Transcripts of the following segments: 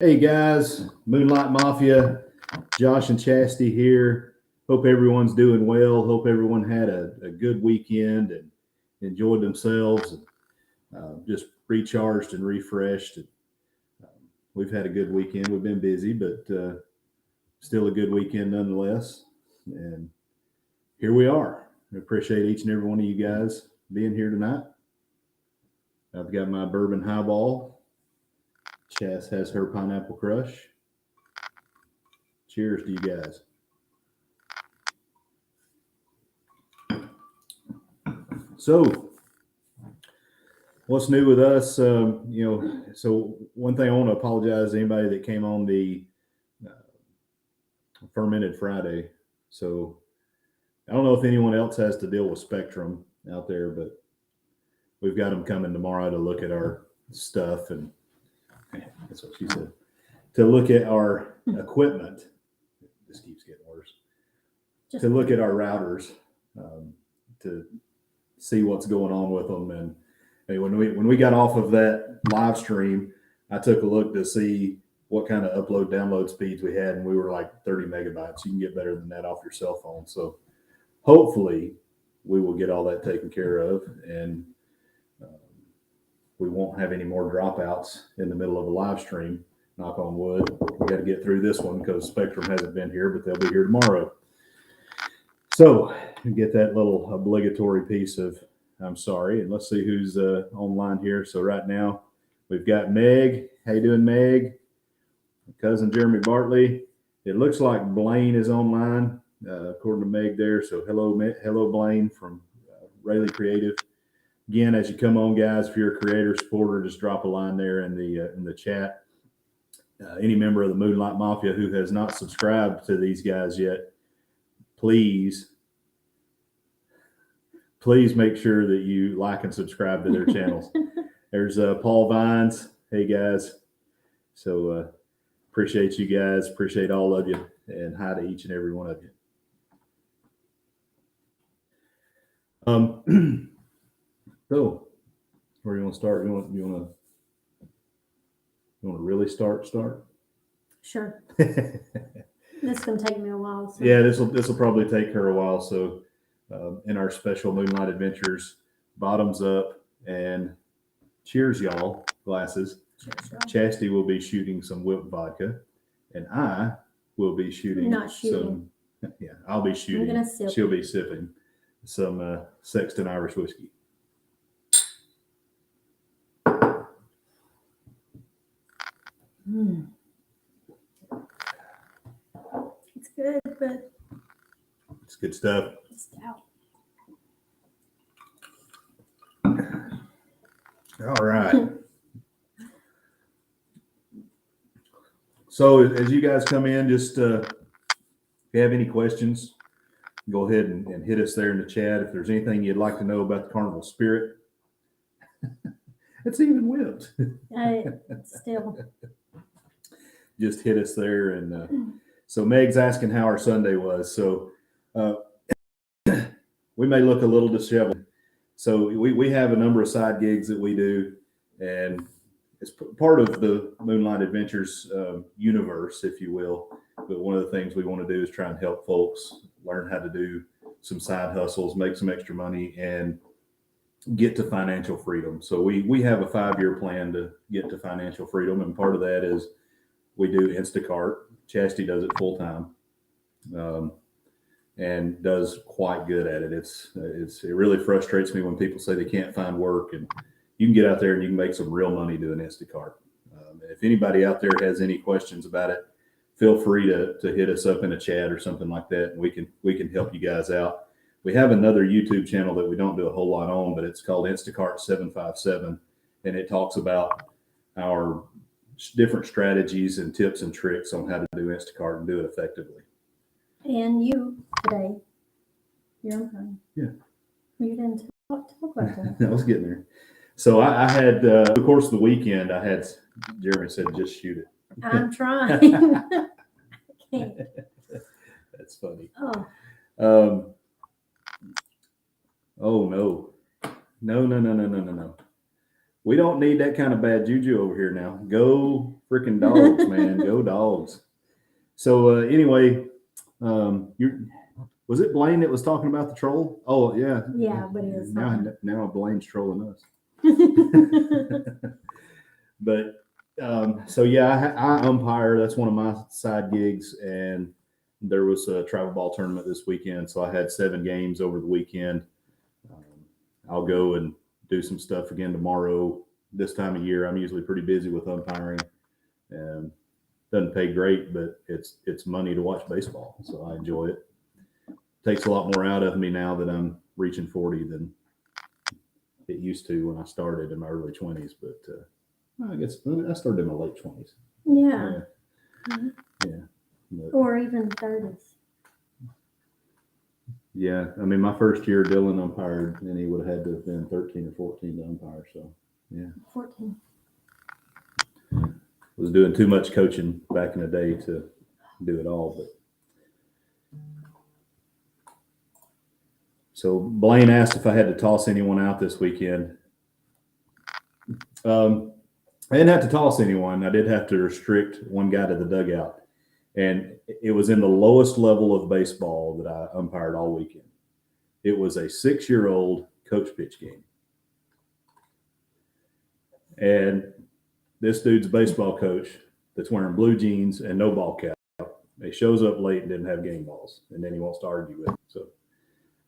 Hey guys, Moonlight Mafia, Josh and Chastity here. Hope everyone's doing well. Hope everyone had a good weekend and enjoyed themselves and just recharged and refreshed. And, we've had a good weekend. We've been busy, but still a good weekend nonetheless. And here we are. I appreciate each and every one of you guys being here tonight. I've got my bourbon highball. Chas has her pineapple crush. Cheers to you guys. So, what's new with us? So one thing I want to apologize to anybody that came on the Fermented Friday. So, I don't know if anyone else has to deal with Spectrum out there, but we've got them coming tomorrow to look at our stuff, and that's what she said. To look at our equipment. This keeps getting worse. To look at our routers, to see what's going on with them. And hey, when we got off of that live stream, I took a look to see what kind of upload download speeds we had, and we were like 30 megabytes. You can get better than that off your cell phone. So hopefully we will get all that taken care of, and we won't have any more dropouts in the middle of a live stream. Knock on wood. We got to get through this one because Spectrum hasn't been here, but they'll be here tomorrow. So get that little obligatory piece of I'm sorry, and let's see who's online here. So right now we've got Meg. How you doing, Meg? Cousin Jeremy Bartley. It looks like Blaine is online, according to Meg there. So hello Blaine from Rayleigh Creative. Again, as you come on, guys, if you're a creator supporter, just drop a line there in the chat. Any member of the Moonlight Mafia who has not subscribed to these guys yet, please make sure that you like and subscribe to their channels. There's Paul Vines. Hey, guys. So appreciate you guys. Appreciate all of you. And hi to each and every one of you. So where do you want to start? You want to really start? Sure. This is going to take me a while. So. Yeah, this will probably take her a while. So in our special Moonlight Adventures, bottoms up and cheers, y'all. Glasses. Cheers, y'all. Chastity will be shooting some whipped vodka, and I will be shooting. Not shooting. Yeah, I'll be shooting. I'm gonna sip. She'll be sipping some Sexton Irish whiskey. It's good, but it's good stuff. It's out. All right. So as you guys come in, just if you have any questions, go ahead and hit us there in the chat. If there's anything you'd like to know about the Carnival spirit, it's even whipped. Still. Just hit us there. And so Meg's asking how our Sunday was. So we may look a little disheveled. So we have a number of side gigs that we do, and it's part of the Moonlight Adventures universe, if you will. But one of the things we want to do is try and help folks learn how to do some side hustles, make some extra money, and get to financial freedom. So we have a 5-year plan to get to financial freedom, and part of that is we do InstaCart. Chastity does it full time, and does quite good at it. It really frustrates me when people say they can't find work, and you can get out there and you can make some real money doing InstaCart. If anybody out there has any questions about it, feel free to hit us up in a chat or something like that, and we can help you guys out. We have another YouTube channel that we don't do a whole lot on, but it's called InstaCart 757, and it talks about our different strategies and tips and tricks on how to do Instacart and do it effectively. And you today, you're on time. Yeah. You didn't talk about that. I was getting there. So I had, of course, the weekend I had, Jeremy said, just shoot it. I'm trying. I can't. That's funny. Oh. Oh no. We don't need that kind of bad juju over here now. Go freaking dogs, man. Go dogs. So anyway, was it Blaine that was talking about the troll? Oh yeah. Yeah, but he was now Blaine's trolling us. But so yeah, I umpire. That's one of my side gigs, and there was a travel ball tournament this weekend, so I had 7 games over the weekend. I'll go and do some stuff again tomorrow. This time of year, I'm usually pretty busy with umpiring, and doesn't pay great, but it's money to watch baseball, so I enjoy it. Takes a lot more out of me now that I'm reaching 40 than it used to when I started in my early 20s. But I guess I started in my late 20s. Yeah. Yeah. But, or even 30s. Yeah, I mean, my first year, Dylan umpired, and he would have had to have been 13 or 14 to umpire. So, yeah. 14. Was doing too much coaching back in the day to do it all. But so Blaine asked if I had to toss anyone out this weekend. I didn't have to toss anyone. I did have to restrict one guy to the dugout. And it was in the lowest level of baseball that I umpired all weekend. It was a 6-year-old coach pitch game. And this dude's a baseball coach that's wearing blue jeans and no ball cap. He shows up late and didn't have game balls. And then he wants to argue with me. So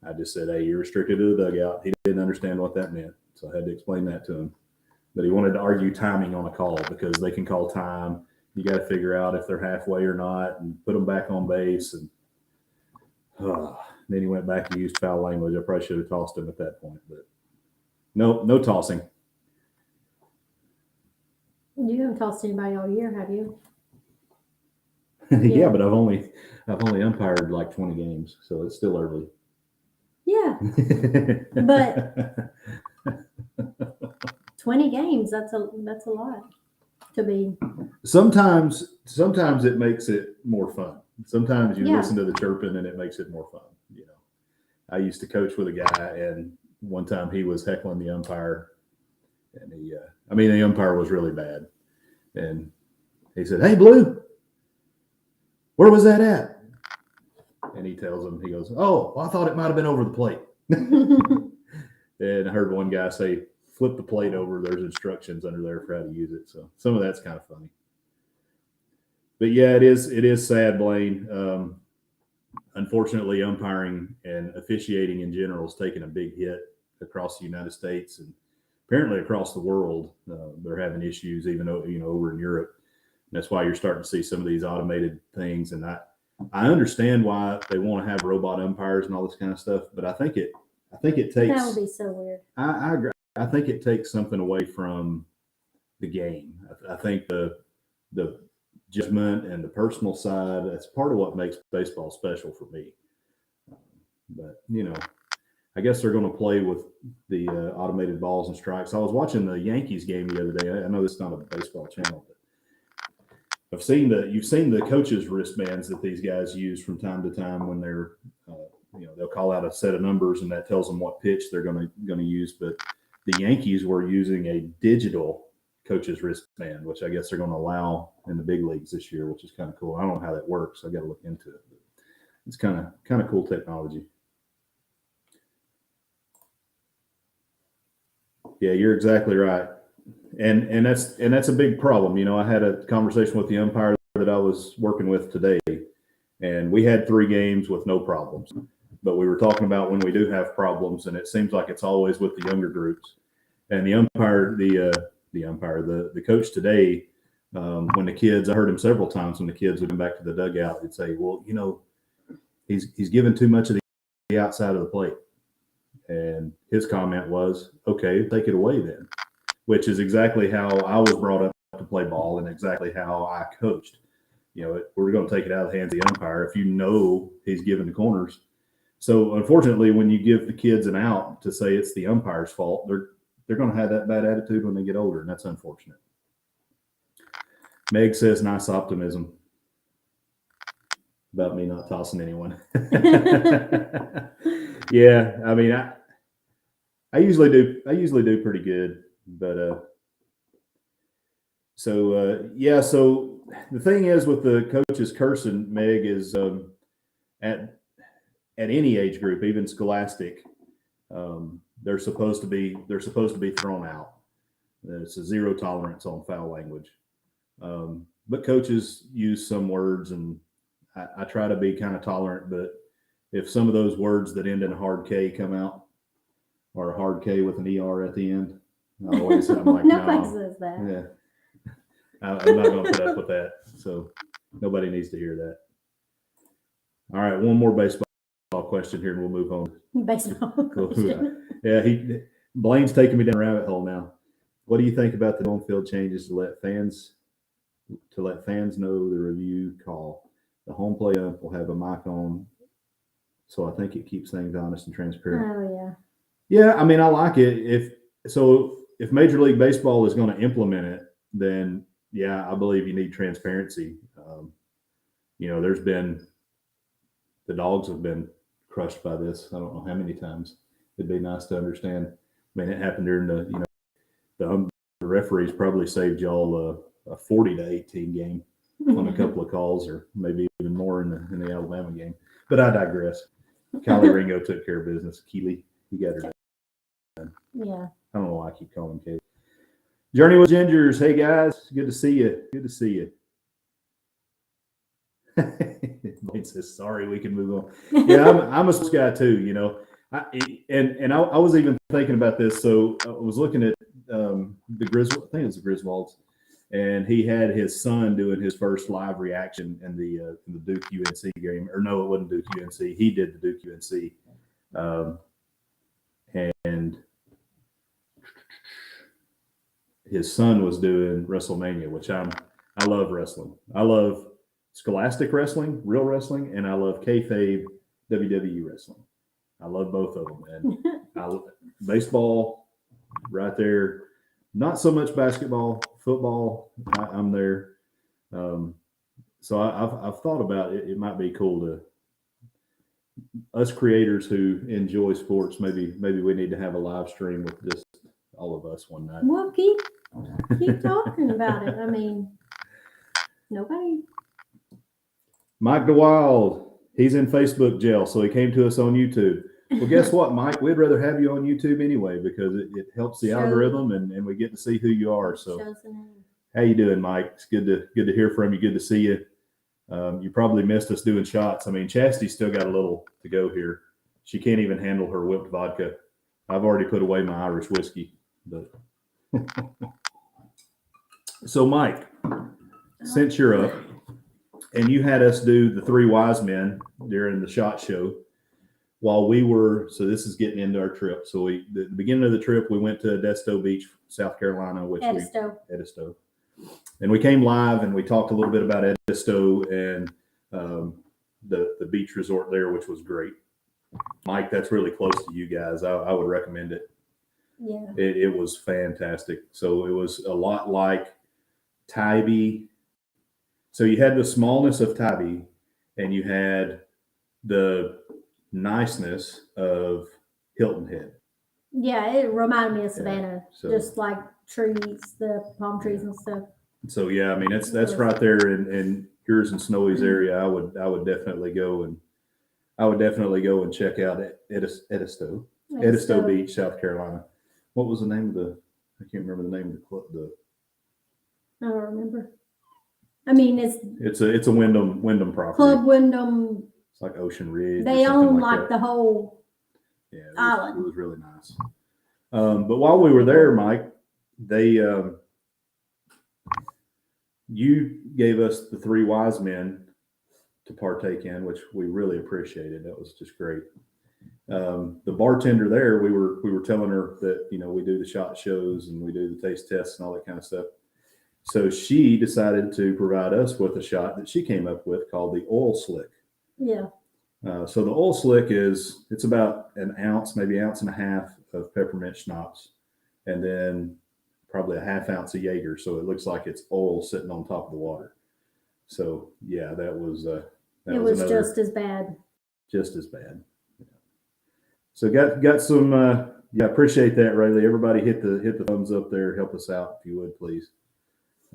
I just said, hey, you're restricted to the dugout. He didn't understand what that meant. So I had to explain that to him. But he wanted to argue timing on a call because they can call time. You got to figure out if they're halfway or not and put them back on base. And then he went back and used foul language. I probably should have tossed him at that point, but no tossing. You haven't tossed anybody all year, have you? Yeah, but I've only umpired like 20 games, so it's still early. Yeah, but 20 games, that's a lot to be. Sometimes it makes it more fun. Sometimes you listen to the chirping and it makes it more fun. You know, I used to coach with a guy, and one time he was heckling the umpire, and the umpire was really bad, and he said, "Hey, Blue, where was that at?" And he tells him, he goes, "Oh, well, I thought it might have been over the plate." And I heard one guy say, "Flip the plate over. There's instructions under there for how to use it." So some of that's kind of funny. But yeah, it is sad, Blaine. Unfortunately, umpiring and officiating in general is taking a big hit across the United States and apparently across the world. They're having issues, even though, over in Europe. And that's why you're starting to see some of these automated things. And I understand why they want to have robot umpires and all this kind of stuff, but I think it takes. That would be so weird. I agree. I think it takes something away from the game. I think the judgment and the personal side, that's part of what makes baseball special for me. But, I guess they're going to play with the automated balls and strikes. I was watching the Yankees game the other day. I know this is not a baseball channel, but you've seen the coaches' wristbands that these guys use from time to time when they're, they'll call out a set of numbers and that tells them what pitch they're going to use. But the Yankees were using a digital coach's wristband, which I guess they're going to allow in the big leagues this year, which is kind of cool. I don't know how that works. I got to look into it. But it's kind of cool technology. Yeah, you're exactly right. And that's a big problem. I had a conversation with the umpire that I was working with today, and we had 3 games with no problems. But we were talking about when we do have problems, and it seems like it's always with the younger groups. And the coach today, when the kids, I heard him several times when the kids would come back to the dugout, he'd say, "Well, he's given too much of the outside of the plate." And his comment was, "Okay, take it away then," which is exactly how I was brought up to play ball and exactly how I coached. We're going to take it out of the hands of the umpire if he's giving the corners. So unfortunately, when you give the kids an out to say it's the umpire's fault, they're going to have that bad attitude when they get older, and that's unfortunate. Meg says, "Nice optimism," about me not tossing anyone. Yeah, I mean, I usually do pretty good, but yeah. So the thing is with the coaches cursing, Meg, is at any age group, even scholastic, they're supposed to be thrown out. It's a zero tolerance on foul language. But coaches use some words, and I try to be kind of tolerant. But if some of those words that end in a hard K come out, or a hard K with an ER at the end, I'm like, Nobody no, says that. yeah, I'm not going to put up with that. So nobody needs to hear that. All right, one more baseball question here, and we'll move on. Baseball question. Yeah, Blaine's taking me down a rabbit hole now. What do you think about the on-field changes to let fans know the review call? The home plate ump will have a mic on, so I think it keeps things honest and transparent. Oh yeah. Yeah, I mean, I like it. If Major League Baseball is going to implement it, then yeah, I believe you need transparency. The dogs have been crushed by this. I don't know how many times. It'd be nice to understand. I mean, it happened during the referees probably saved y'all a 40-18 game on a couple of calls, or maybe even more in the Alabama game. But I digress. Kylie Ringo took care of business. Keely, you got her done. Yeah. I don't know why I keep calling Katie. Journey with Gingers. Hey guys, good to see you. Good to see you. Blaine says, "Sorry, we can move on." Yeah, I'm a sports guy too. I was even thinking about this. So I was looking at the Griswold. I think it was the Griswolds, and he had his son doing his first live reaction in the Duke UNC game. Or no, it wasn't Duke UNC. He did the Duke UNC, and his son was doing WrestleMania, which I love wrestling. I love scholastic wrestling, real wrestling, and I love kayfabe WWE wrestling. I love both of them. And baseball, right there. Not so much basketball, football. I'm there. So I've thought about it. It might be cool to us creators who enjoy sports. Maybe we need to have a live stream with just all of us one night. Well, keep talking about it. I mean, nobody. Mike DeWild, he's in Facebook jail, so he came to us on YouTube. Well, guess what, Mike? We'd rather have you on YouTube anyway because it helps the algorithm, and we get to see who you are. So, how you doing, Mike? It's good to hear from you. Good to see you. You probably missed us doing shots. I mean, Chastity's still got a little to go here. She can't even handle her whipped vodka. I've already put away my Irish whiskey. But so, Mike, since you're up, and you had us do the Three Wise Men during the SHOT Show while we were, so this is getting into our trip. So the beginning of the trip, we went to Edisto Beach, South Carolina, Edisto. And we came live and we talked a little bit about Edisto and the beach resort there, which was great. Mike, that's really close to you guys. I would recommend it. Yeah. It was fantastic. So it was a lot like Tybee. So you had the smallness of Tybee, and you had the niceness of Hilton Head. Yeah, it reminded me of Savannah, so, just like trees, the palm trees and stuff. So yeah, I mean that's right there in yours and Snowy's area. I would definitely go and check out Edisto Beach, South Carolina. What was the name of I can't remember the name of the club. I don't remember. I mean, it's a Wyndham property. Club Wyndham. It's like Ocean Ridge. They own like the whole island. It was really nice. But while we were there, Mike, you gave us the Three Wise Men to partake in, which we really appreciated. That was just great. The bartender there, we were telling her that we do the shot shows and we do the taste tests and all that kind of stuff. So she decided to provide us with a shot that she came up with called the Oil Slick. Yeah. So the Oil Slick it's about an ounce, maybe an ounce and a half of peppermint schnapps, and then probably a half ounce of Jaeger. So it looks like it's oil sitting on top of the water. So yeah, that was just as bad. Just as bad. Yeah. So got some. Appreciate that, Rayleigh. Everybody hit the thumbs up there. Help us out if you would, please.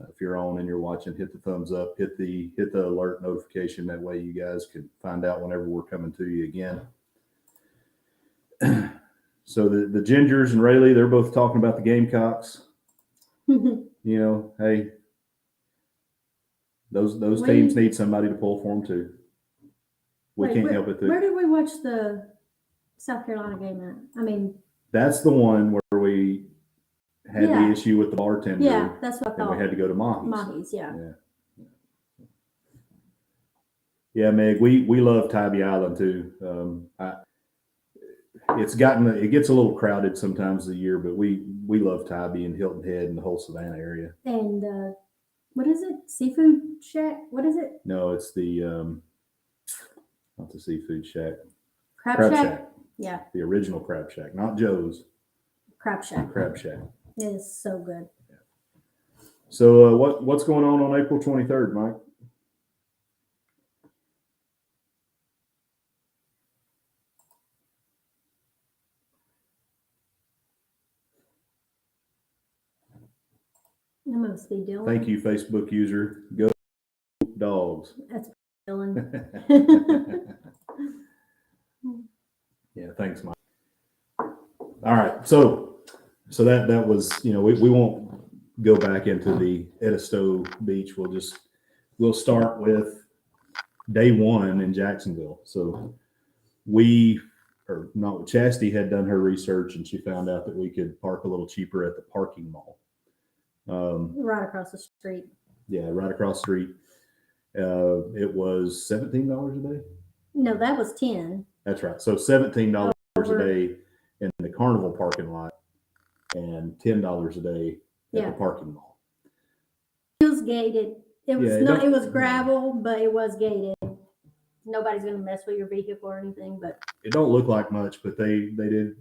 If you're on and you're watching, hit the thumbs up, hit the alert notification. That way you guys can find out whenever we're coming to you again. So the Gingers and Rayleigh, they're both talking about the Gamecocks. You know, hey, those teams need somebody to pull for them too. We can't help it. Where did we watch the South Carolina game at? I mean, that's the one where we had the issue with the bartender. Yeah, that's what I thought. And we had to go to Mahi's. Mahi's, yeah. Yeah, Meg, we love Tybee Island too. It gets a little crowded sometimes of the year, but we love Tybee and Hilton Head and the whole Savannah area. And what is it? Seafood Shack? What is it? No, it's the not the Seafood Shack. Crab Shack? Yeah. The original Crab Shack, not Joe's. Crab Shack. Crab Shack. It is so good. Yeah. So what's going on April 23rd, Mike? That must be Dylan. Thank you, Facebook user. Go Dogs. That's Dylan. Yeah, thanks, Mike. All right, so that was, you know, we won't go back into the Edisto Beach. We'll start with day one in Jacksonville. So Chastity had done her research and she found out that we could park a little cheaper at the parking mall. Right across the street. Yeah, right across the street. It was $17 a day. No, that was 10. That's right. So $17 a day in the Carnival parking lot and $10 a day at the parking mall. It was gated. It was it was gravel, but it was gated. Nobody's going to mess with your vehicle or anything, but it don't look like much, but they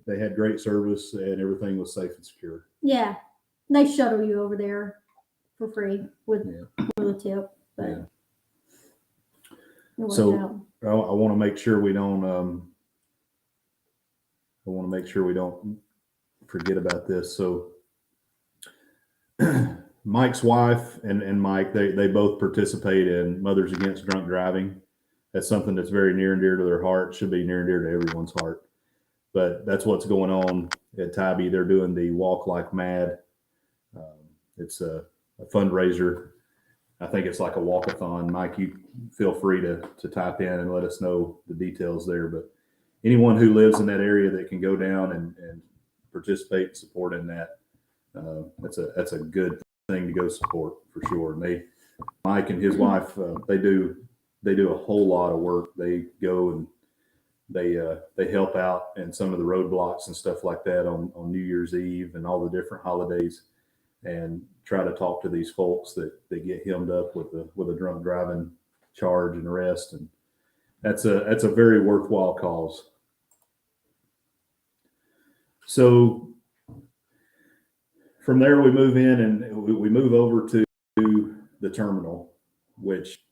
had great service and everything was safe and secure. Yeah. They shuttle you over there for free with a tip. But so I want to make sure we don't forget about this. So Mike's wife and Mike, they both participate in Mothers Against Drunk Driving. That's something that's very near and dear to their heart. Should be near and dear to everyone's heart. But that's what's going on at Tybee. They're doing the Walk Like Mad. It's a fundraiser. I think it's like a walkathon. Mike, you feel free to type in and let us know the details there. But anyone who lives in that area that can go down and participate and support in that, that's a good thing to go support for sure. And Mike and his wife, they do a whole lot of work. They go and they help out in some of the roadblocks and stuff like that on New Year's Eve and all the different holidays, and try to talk to these folks that get hemmed up with a drunk driving charge and arrest. And that's a very worthwhile cause. So from there we move in and we move over to the terminal, which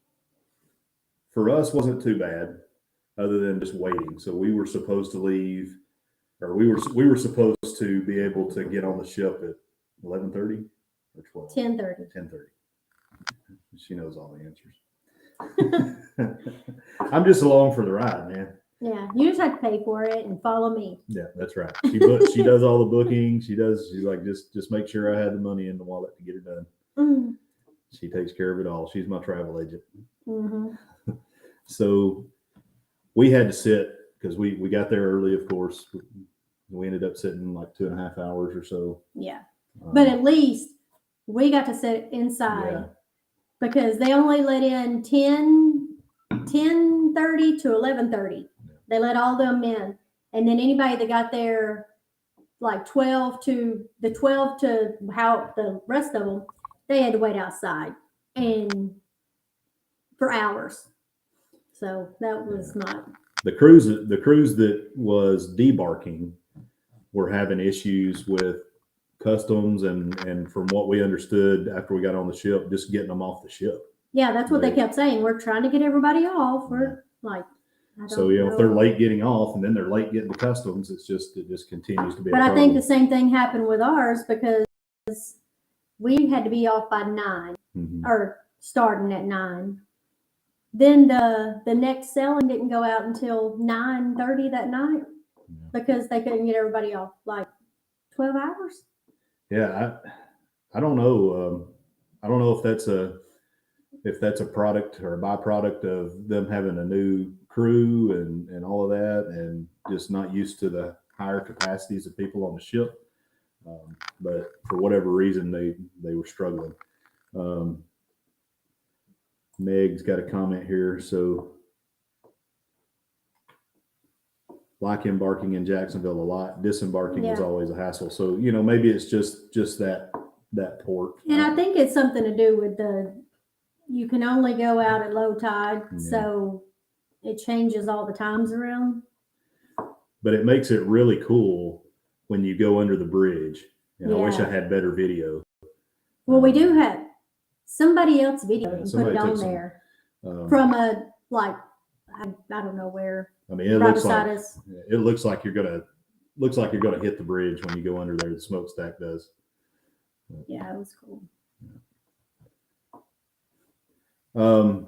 for us wasn't too bad other than just waiting. So we were supposed to leave, or we were supposed to be able to get on the ship at 11:30 or 12? 10:30. 10:30. She knows all the answers. I'm just along for the ride, man. Yeah, you just have to pay for it and follow me. Yeah, that's right. She does all the booking. She's like, just make sure I had the money in the wallet to get it done. Mm-hmm. She takes care of it all. She's my travel agent. Mm-hmm. So we had to sit because we got there early, of course. We ended up sitting like 2.5 hours or so. Yeah. But at least we got to sit inside because they only let in 10:30 to 11:30. They let all them in. And then anybody that got there like 12 to how the rest of them, they had to wait outside and for hours. So that was not. The cruise that was debarking were having issues with customs and from what we understood after we got on the ship, just getting them off the ship. Yeah, that's what they kept saying. We're trying to get everybody off. We're like, so if they're late getting off and then they're late getting to customs, it just continues to be. But I think the same thing happened with ours because we had to be off by 9 Mhm. or starting at 9. Then the next sailing didn't go out until 9:30 that night because they couldn't get everybody off like 12 hours. Yeah, I don't know. I don't know if that's a product or a byproduct of them having a new crew and all of that, and just not used to the higher capacities of people on the ship. But for whatever reason, they were struggling. Meg's got a comment here. So, like embarking in Jacksonville a lot, disembarking was Yeah. always a hassle. So, maybe it's just that port. And I think it's something to do with you can only go out at low tide, Yeah. so it changes all the times around. But it makes it really cool when you go under the bridge. And I wish I Yeah. had better video. Well, we do have somebody else video Yeah, and put somebody it on took some, there Um, from a like I don't know where. I mean, it right looks like beside us. it looks like you're gonna hit the bridge when you go under there. The smokestack does. Yeah, it was cool. All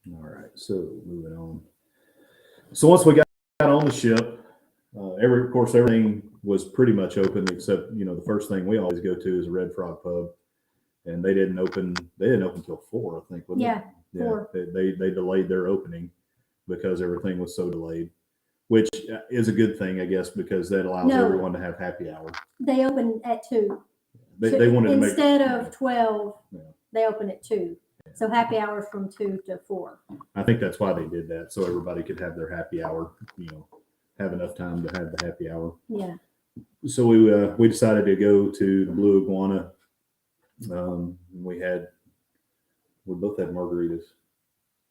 right, so moving on. So once we got on the ship, of course everything was pretty much open except the first thing we always go to is a Red Frog pub, and they didn't open till 4, I think. Wasn't Yeah, it? 4. They delayed their opening because everything was so delayed, which is a good thing, I guess, because that allows everyone to have happy hour. They opened at 2. They wanted to make instead of 12. Yeah. They open at 2. So happy hour from 2 to 4. I think that's why they did that, so everybody could have their happy hour. Have enough time to have the happy hour. Yeah. So we decided to go to the Blue Iguana. We both had margaritas,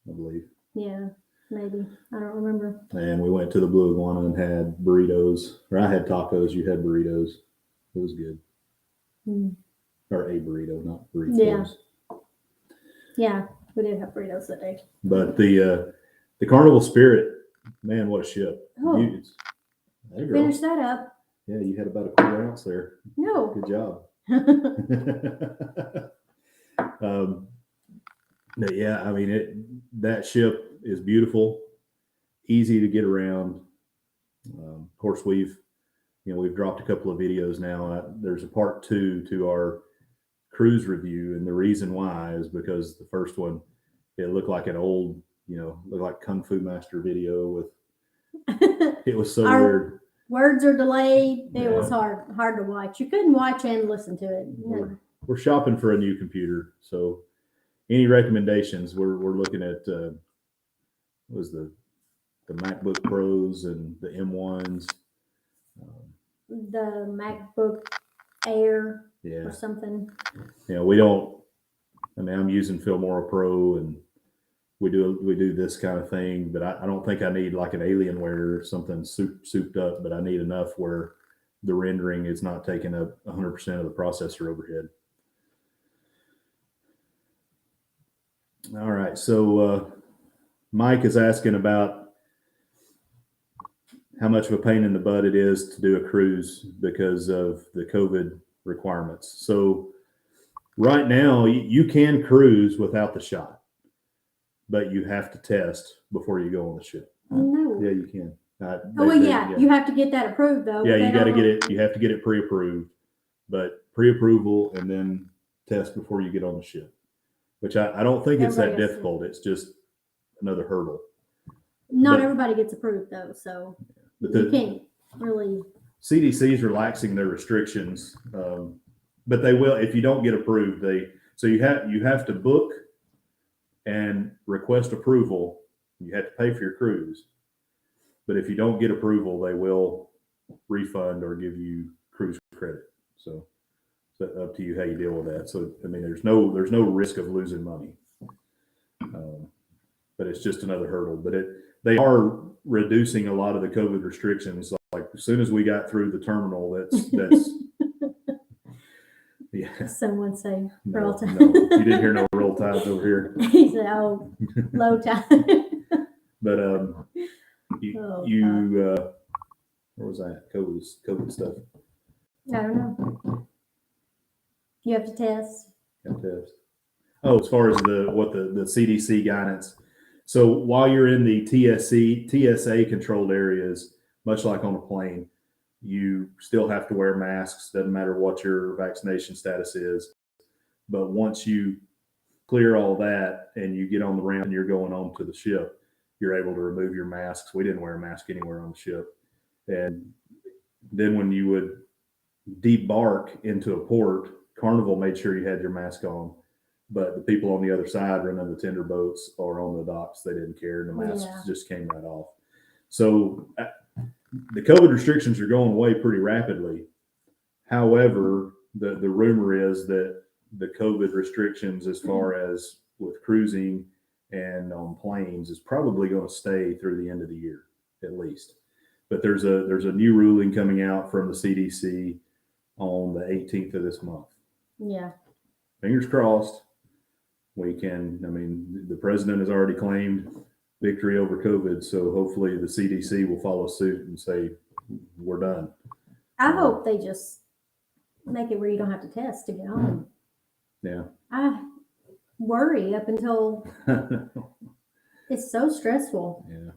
I believe. Yeah, maybe. I don't remember. And we went to the Blue Iguana and had burritos. Or I had tacos. You had burritos. It was good. Or a burrito, not burritos. Yeah, we did have burritos that day. But the Carnival Spirit, man, what a ship! Oh. Hey, girl. Finish that up. Yeah, you had about a quarter ounce there. No. Good job. Yeah, I mean that ship is beautiful, easy to get around. Of course, we've dropped a couple of videos now. There's a part 2 to our cruise review, and the reason why is because the first one, it looked like an old, looked like Kung Fu Master video with. It was so weird. Words are delayed. It was hard to watch. You couldn't watch and listen to it. We're shopping for a new computer, so any recommendations? We're looking at what was the MacBook Pros and the M1s, the MacBook Air or something. We don't. I mean, I'm using Filmora Pro, and we do this kind of thing, but I don't think I need like an Alienware or something souped up, but I need enough where the rendering is not taking up 100% of the processor overhead. All right, so Mike is asking about how much of a pain in the butt it is to do a cruise because of the COVID requirements. So right now you can cruise without the shot, but you have to test before you go on the ship. No. Yeah, you can. You have to get that approved though. Yeah, you got to get it. You have to get it pre-approved, but pre-approval and then test before you get on the ship, which I don't think it's that difficult. It's just another hurdle. Not everybody gets approved though, so you can't really. CDC is relaxing their restrictions, but they will if you don't get approved. You have to book and request approval. You have to pay for your cruise, but if you don't get approval, they will refund or give you cruise credit. So it's up to you how you deal with that. So I mean, there's no risk of losing money, but it's just another hurdle. But they are reducing a lot of the COVID restrictions. Like as soon as we got through the terminal, that's yeah. Someone say roll tide. No, you didn't hear no roll tides over here. He said, "Oh, low tide." But where was that? COVID stuff. I don't know. You have to test. Got test. Oh, as far as the CDC guidance. So while you're in the TSA controlled areas, much like on a plane, you still have to wear masks. Doesn't matter what your vaccination status is. But once you clear all that and you get on the ramp and you're going on to the ship, you're able to remove your masks. We didn't wear a mask anywhere on the ship. And then when you would debark into a port, Carnival made sure you had your mask on. But the people on the other side running the tender boats or on the docks, they didn't care. And the masks just came right off. So the COVID restrictions are going away pretty rapidly. However, the rumor is that the COVID restrictions as far as with cruising and on planes is probably going to stay through the end of the year, at least. But there's a new ruling coming out from the CDC on the 18th of this month. Yeah. Fingers crossed. The president has already claimed victory over COVID. So hopefully the CDC will follow suit and say, we're done. I hope they just make it where you don't have to test to get on. Yeah. I worry up until it's so stressful. Yeah.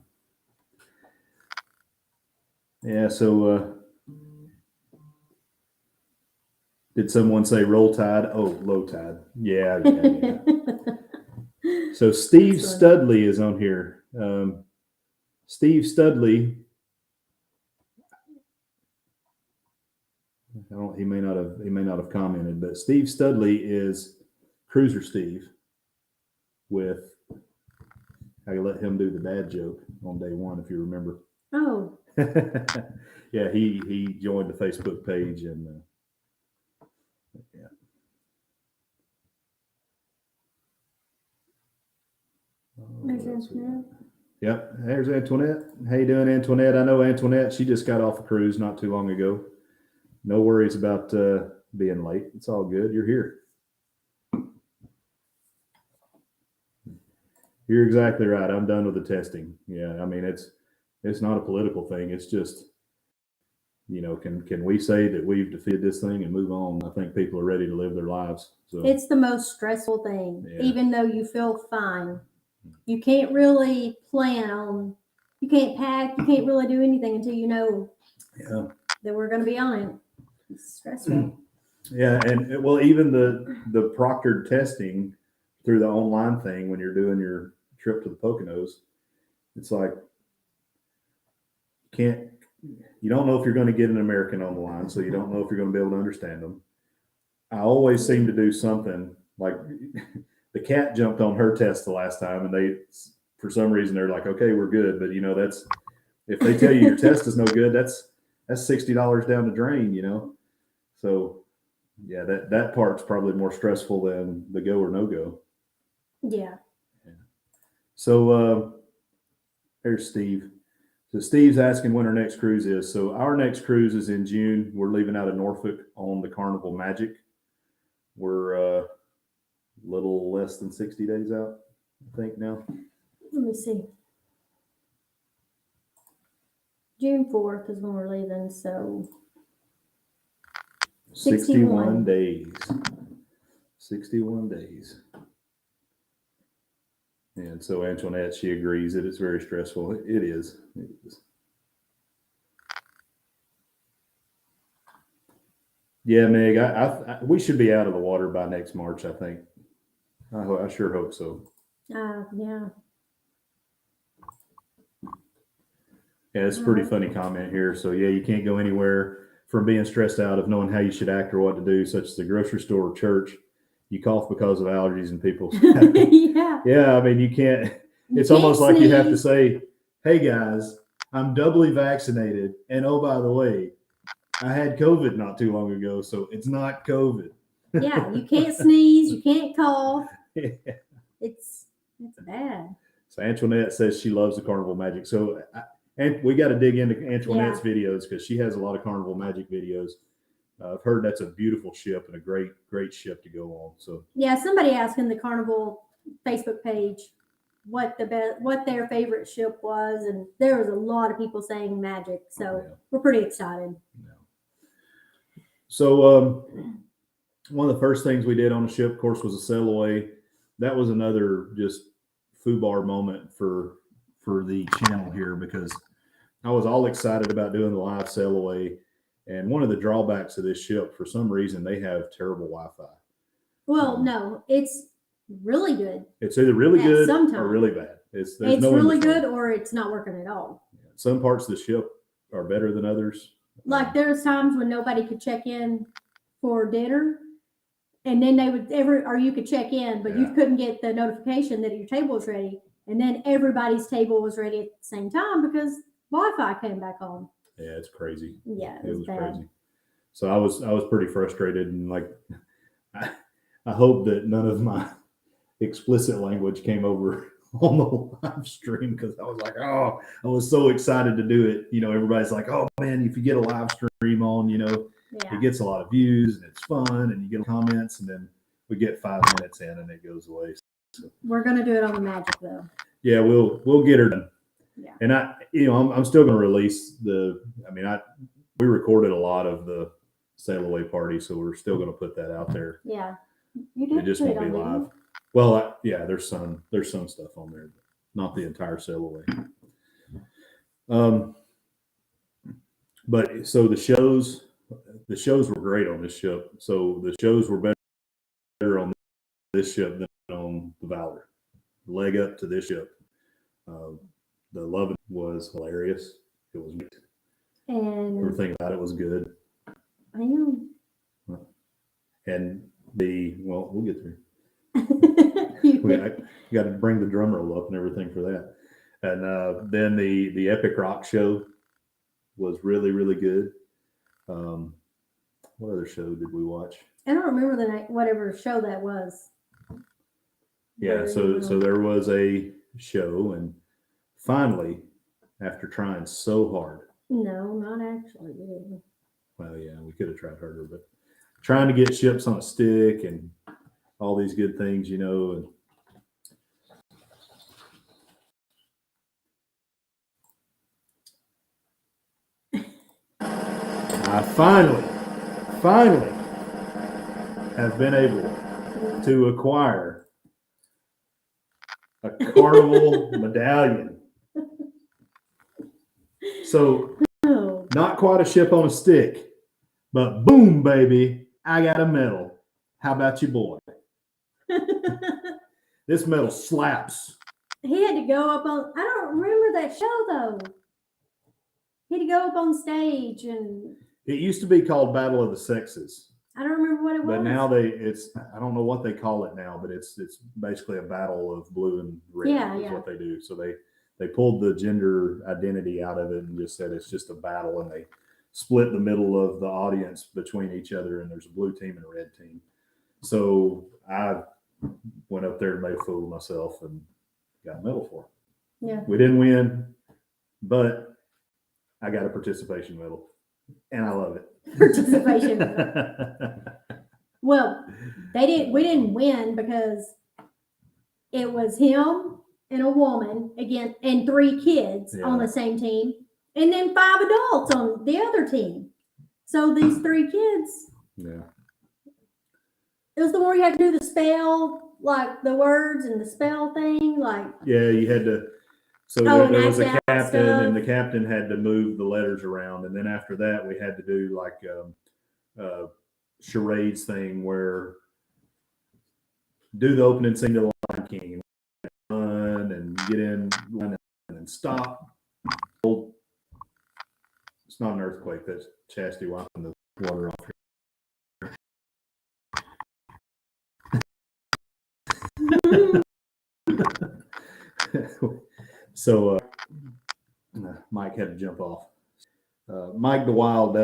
Yeah. So, did someone say roll tide? Oh, low tide. Yeah. So Steve Studley is on here. Steve Studley. He may not have commented, but Steve Studley is Cruiser Steve. With I let him do the dad joke on day one, if you remember. Oh. Yeah, he joined the Facebook page and yeah. There's Antoinette. Yep, there's Antoinette. How you doing, Antoinette? I know Antoinette. She just got off a cruise not too long ago. No worries about being late. It's all good. You're here. You're exactly right. I'm done with the testing. Yeah, I mean it's not a political thing. It's just, can we say that we've defeated this thing and move on? I think people are ready to live their lives. So it's the most stressful thing. Yeah. Even though you feel fine, you can't really plan on. You can't pack. You can't really do anything until you know that we're going to be on it. It's stressful. Yeah, and well, even the proctored testing through the online thing when you're doing your trip to the Poconos, it's like you don't know if you're going to get an American on the line, so you don't know if you're going to be able to understand them. I always seem to do something like the cat jumped on her test the last time, and they, for some reason, they're like, okay, we're good, but that's if they tell you your test is no good, that's $60 down the drain, So yeah, that part's probably more stressful than the go or no go. Yeah. So there's Steve. So Steve's asking when our next cruise is. So our next cruise is in June. We're leaving out of Norfolk on the Carnival Magic. We're a little less than 60 days out, I think now. Let me see. June 4th is when we're leaving, so 61 days. 61 days. And so Antoinette, she agrees that it's very stressful. It is. It is. Yeah, Meg, I we should be out of the water by next March, I think. I sure hope so. Yeah. Yeah, it's a pretty funny comment here. So yeah, you can't go anywhere from being stressed out of knowing how you should act or what to do, such as the grocery store or church. You cough because of allergies and people. Yeah, I mean, you can't. It's almost like you have to say, hey guys, I'm doubly vaccinated. And oh, by the way, I had COVID not too long ago, so it's not COVID. Yeah, you can't sneeze, you can't cough. Yeah. It's bad. So Antoinette says she loves the Carnival Magic. So and we got to dig into Antoinette's videos because she has a lot of Carnival Magic videos. I've heard that's a beautiful ship and a great ship to go on. So yeah, somebody asked in the Carnival Facebook page what their favorite ship was, and there was a lot of people saying Magic. So we're pretty excited. So one of the first things we did on the ship, of course, was a sail away. That was another just foobar moment for the channel here, because I was all excited about doing the live sail away. And one of the drawbacks of this ship, for some reason, they have terrible Wi-Fi. Well, no, it's really good. It's either really At good some or time. really bad. There's It's no really in-between. good or it's not working at all. Some parts of the ship are better than others. Like there's times when nobody could check in for dinner, and then they would or you could check in, but you Yeah. couldn't get the notification that your table was ready, and then everybody's table was ready at the same time because Wi-Fi came back on. Yeah, it's crazy. Yeah, It was bad. crazy. So I was pretty frustrated, and like I hope that none of my explicit language came over on the live stream, because I was like, oh, I was so excited to do it. You know, everybody's like, oh man, if you get a live stream on, you know, it gets a lot of views and it's fun and you get comments, and then we get 5 minutes in and it goes away. So, we're gonna do it on the Magic though. Yeah, we'll get her done. Yeah. And I'm still going to release we recorded a lot of the sail away party, so we're still going to put that out there. Yeah, you did. It just won't be live. Well, there's some stuff on there, but not the entire sail away. But so the shows were great on this ship. So the shows were better on this ship than on the Valor. Leg up to this ship. The Love was hilarious. It was great. And Everything about it was good. I know. And we'll get there. You I got to bring the drum roll up and everything for that. And then the Epic Rock show was really, really good. What other show did we watch? I don't remember the night, whatever show that was. Yeah, so there was a show, and finally, after trying so hard. No, not actually. Well, yeah, we could have tried harder, but trying to get ships on a stick and all these good things, you know. And I finally have been able to acquire a Carnival medallion. So, not quite a ship on a stick, but boom, baby, I got a medal. How about you, boy? This medal slaps. He had to go up on. I don't remember that show though. He had to go up on stage, and it used to be called Battle of the Sexes. I don't remember what it was. But now I don't know what they call it now, but it's basically a battle of blue and red is what they do. So they pulled the gender identity out of it and just said it's just a battle, and they split the middle of the audience between each other, and there's a blue team and a red team. So I went up there and made a fool of myself and got a medal for it. Yeah. We didn't win, but I got a participation medal, and I love it. Participation medal. Well, we didn't win because it was him and a woman again and 3 kids on the same team, and then 5 adults on the other team. So these 3 kids. Yeah. It was the one where you had to do the spell, like the words and the spell thing, like. Yeah, you had to. So there was a captain, and the captain had to move the letters around, and then after that, we had to do like charades thing where do the opening scene to the Lion King, run and get in, run and then stop. It's not an earthquake. That's Chastity wiping the water off here. So Mike had to jump off. Mike the Wild,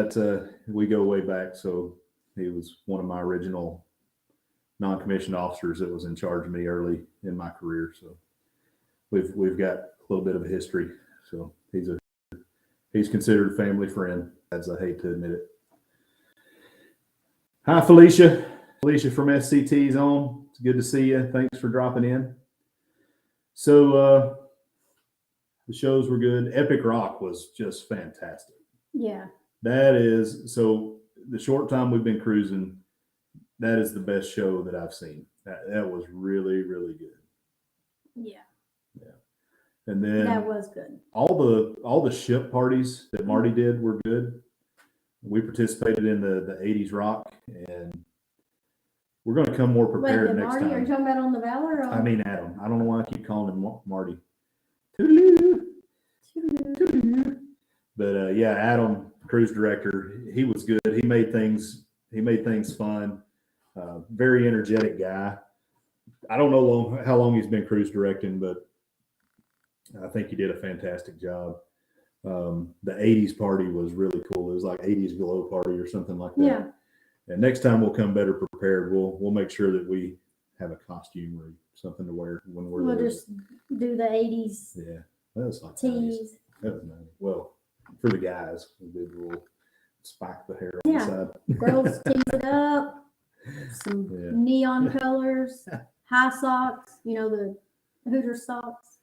we go way back. So he was one of my original non-commissioned officers that was in charge of me early in my career. So we've got a little bit of a history. So he's considered a family friend, as I hate to admit it. Hi, Felicia. Felicia from SCT's on. It's good to see you. Thanks for dropping in. So the shows were good. Epic Rock was just fantastic. Yeah. That is, so the short time we've been cruising, that is the best show that I've seen. That was really, really good. Yeah, And then that was good. all the ship parties that Marty did were good. We participated in the 80s rock, and we're going to come more Wait, prepared the next Marty? Are you time. talking about on the Valor? Or I mean Adam. I don't know why I keep calling him Marty. Toodaloo. Toodaloo. But yeah, Adam, cruise director, he was good. He made things fun. Very energetic guy. I don't know how long he's been cruise directing, but I think he did a fantastic job. The 80s party was really cool. It was like 80s glow party or something like that. Yeah. And next time we'll come better prepared. We'll make sure that we have a costume or something to wear when we're We'll there. just do the 80s Yeah, that was like 90s. tees. That was nice. Well, for the guys, we did we'll spike the hair on Yeah. the side. Girls tease it up. Some Yeah. neon colors. High socks. You know, the Hoosier socks.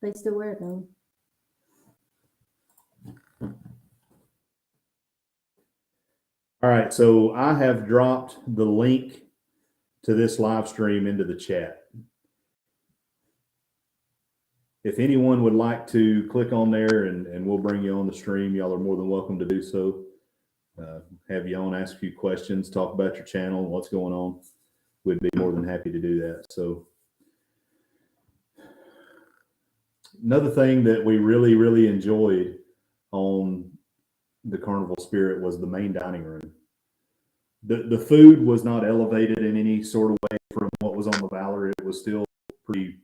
They still wear them. All right, so I have dropped the link to this live stream into the chat. If anyone would like to click on there and we'll bring you on the stream, y'all are more than welcome to do so. Have you on, ask a few questions, talk about your channel and what's going on. We'd be more than happy to do that. So another thing that we really, really enjoyed on the Carnival Spirit was the main dining room. The food was not elevated in any sort of way from what was on the Valor. It was still pretty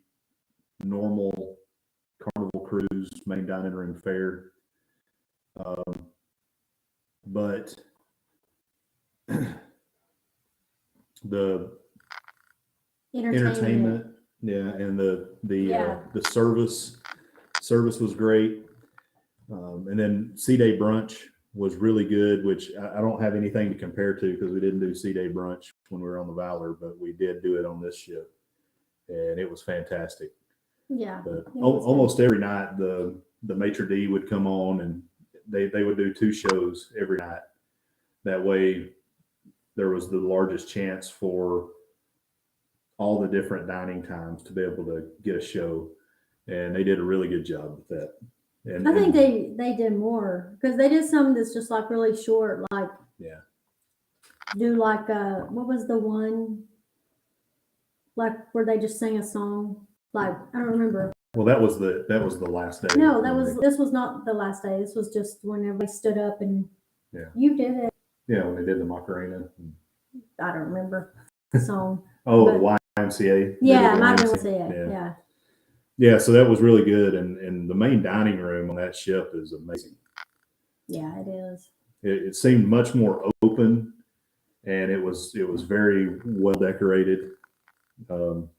normal Carnival cruise main dining room fare. But the entertainment, yeah, and the service was great. And then Sea Day Brunch was really good, which I don't have anything to compare to because we didn't do Sea Day Brunch when we were on the Valor, but we did do it on this ship, and it was fantastic. Yeah. But almost every night the maitre d' would come on, and they would do 2 shows every night. That way there was the largest chance for all the different dining times to be able to get a show, and they did a really good job with that. And I think they did more because they did something that's just like really short, like do like what was the one like where they just sing a song? Like I don't remember. Well, that was the last day. No, this was not the last day. This was just when everybody stood up and you did it. Yeah, when they did the Macarena. I don't remember the song. Oh, the YMCA. Yeah, might have been YMCA. Yeah, so that was really good, and the main dining room on that ship is amazing. Yeah, it is. It seemed much more open, and it was very well decorated. And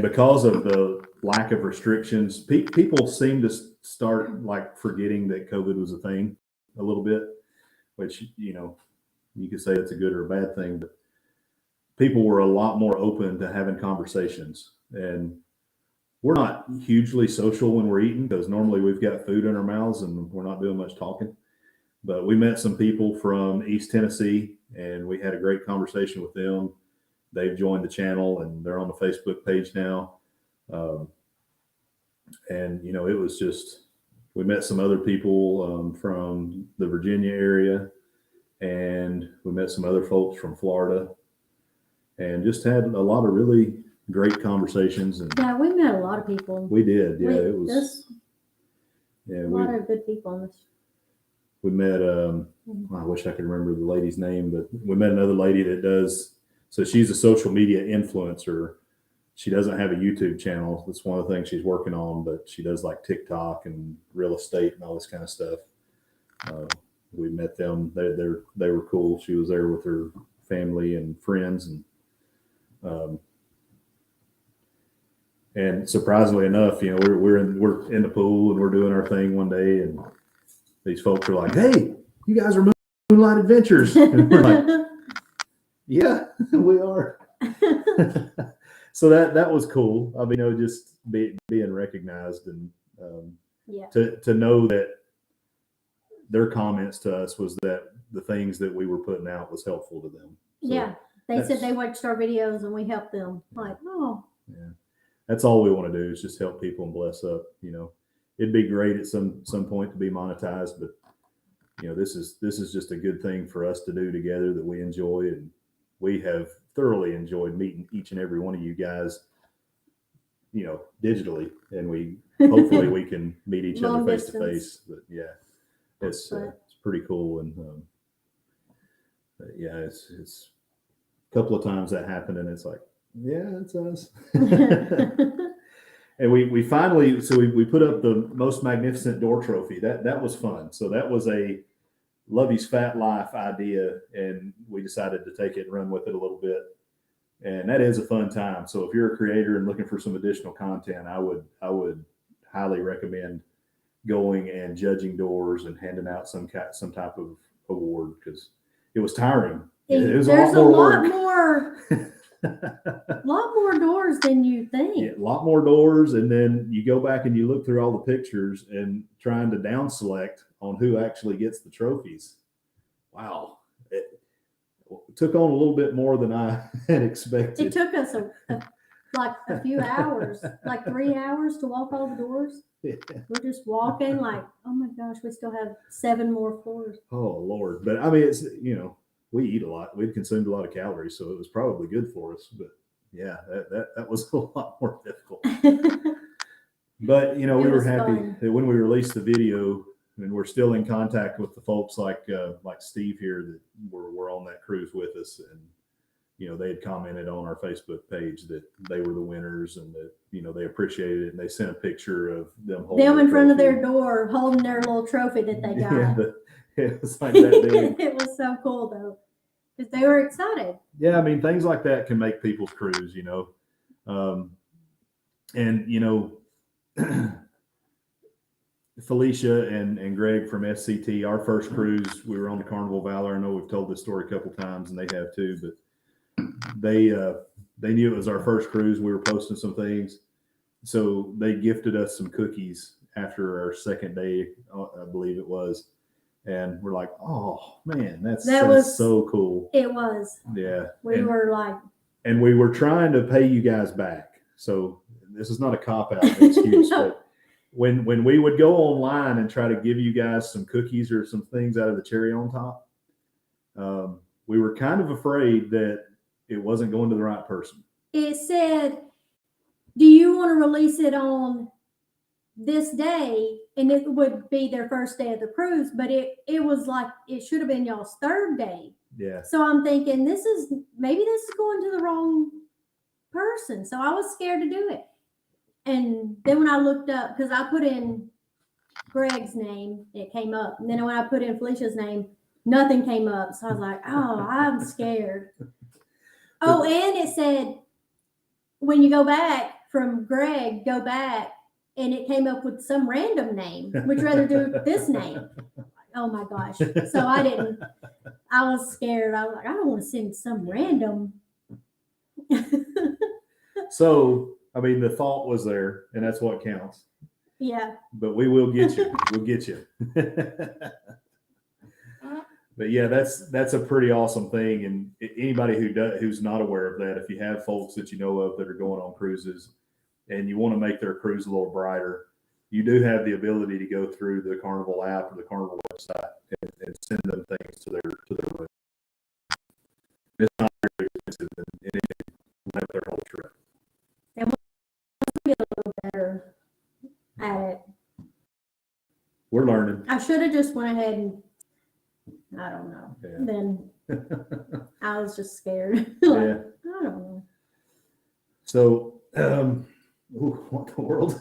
because of the lack of restrictions, people seem to start like forgetting that COVID was a thing a little bit, which, you know, you could say it's a good or a bad thing, but people were a lot more open to having conversations. And we're not hugely social when we're eating because normally we've got food in our mouths and we're not doing much talking. But we met some people from East Tennessee and we had a great conversation with them. They've joined the channel and they're on the Facebook page now. And, you know, it was just, we met some other people from the Virginia area, and we met some other folks from Florida, and just had a lot of really great conversations. And yeah, we met a lot of people. We did. Yeah, it was. A lot of good people on this. We met, I wish I could remember the lady's name, but we met another lady that does, so she's a social media influencer. She doesn't have a YouTube channel. That's one of the things she's working on, but she does like TikTok and real estate and all this kind of stuff. We met them. They were cool. She was there with her family and friends, and surprisingly enough, you know, we're in the pool and we're doing our thing one day, and these folks are like, "Hey, you guys are Moonlight Adventures," and we're like, "Yeah, we are." So that was cool. I mean, you know, just being recognized and to know that their comments to us was that the things that we were putting out was helpful to them. Yeah, they said that's- they watched our videos and we helped them. Like, oh, Yeah, that's all we want to do is just help people and bless up. It'd be great at some point to be monetized, but this is just a good thing for us to do together that we enjoy, and we have thoroughly enjoyed meeting each and every one of you guys, digitally, and we hopefully we can meet each other Long face to distance. face. But yeah, it's pretty cool, and yeah, it's a couple of times that happened, and it's like, yeah, it's us. And we finally, so we put up the most magnificent door trophy. That was fun. So that was a Lovey's Fat Life idea, and we decided to take it and run with it a little bit. And that is a fun time. So if you're a creator and looking for some additional content, I would highly recommend going and judging doors and handing out some type of award, because it was tiring. There's a lot more doors than you think. Yeah, a lot more doors, and then you go back and you look through all the pictures and trying to down select on who actually gets the trophies. Wow, it took on a little bit more than I had expected. It took us a few hours, like 3 hours to walk all the doors. Yeah. We're just walking like, oh my gosh, we still have 7 more floors. Oh Lord, but I mean, it's we eat a lot. We've consumed a lot of calories, so it was probably good for us. But yeah, that was a lot more difficult. But we were happy that when we released the video, and we're still in contact with the folks like Steve here that were on that cruise with us, and they had commented on our Facebook page that they were the winners, and that they appreciated it, and they sent a picture of them holding in front of their door holding their little trophy that they got. Yeah, it was like that big. It was so cool though, because they were excited. Yeah, I mean, things like that can make people's cruise, and Felicia and Greg from SCT, our first cruise, we were on the Carnival Valor. I know we've told this story a couple times, and they have too, but they knew it was our first cruise. We were posting some things, so they gifted us some cookies after our second day, I believe it was, and we're like, oh man, that's so cool. It was. Yeah, we were like, and we were trying to pay you guys back. So this is not a cop-out excuse, No. but when we would go online and try to give you guys some cookies or some things out of the cherry on top, we were kind of afraid that it wasn't going to the right person. It said, do you want to release it on this day? And it would be their first day of the cruise, but it was like, it should have been y'all's third day. Yeah. So I'm thinking maybe this is going to the wrong person. So I was scared to do it. And then when I looked up, because I put in Greg's name, it came up. And then when I put in Felicia's name, nothing came up. So I was like, oh, I'm scared. Oh, and it said, when you go back from Greg, go back, and it came up with some random name. Would you rather do this name? Oh my gosh. So I was scared. I was like, I don't want to send some random. So, I mean, the thought was there, and that's what counts. Yeah. But we will get you. We'll get you. But yeah, that's a pretty awesome thing. And anybody who's not aware of that, if you have folks that you know of that are going on cruises and you want to make their cruise a little brighter, you do have the ability to go through the Carnival app or the Carnival website and send them things to their room. It's not very expensive, and it will have their whole trip. And we'll get a little better at it. We're learning. I should have just went ahead and, I don't know. Yeah. Then I was just scared. Like, Yeah. I don't know. So, what the world?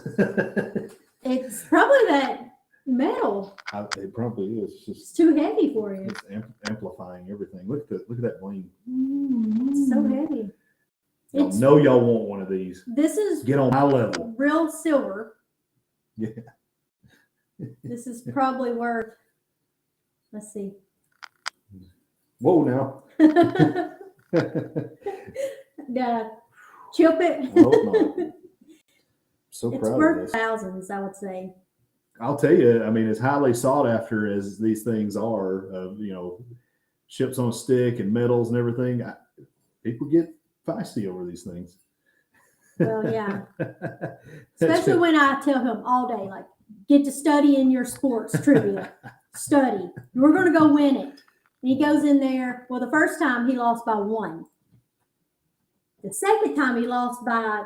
It's probably that metal. It probably is. It's Just too heavy for you. it's amplifying everything. Look at that bling. It's so heavy. Y'all know y'all want one of these. This is Get on my level. real silver. Yeah. This is probably worth, let's see. Whoa now. Chip it. I hope not. So It's proud of worth this. thousands, I would say. I'll tell you, I mean, as highly sought after as these things are, ships on a stick and medals and everything. People get feisty over these things. Well, yeah. Especially when I tell him all day, like, get to study in your sports trivia. Study. We're going to go win it. And he goes in there. Well, the first time he lost by 1. The second time he lost by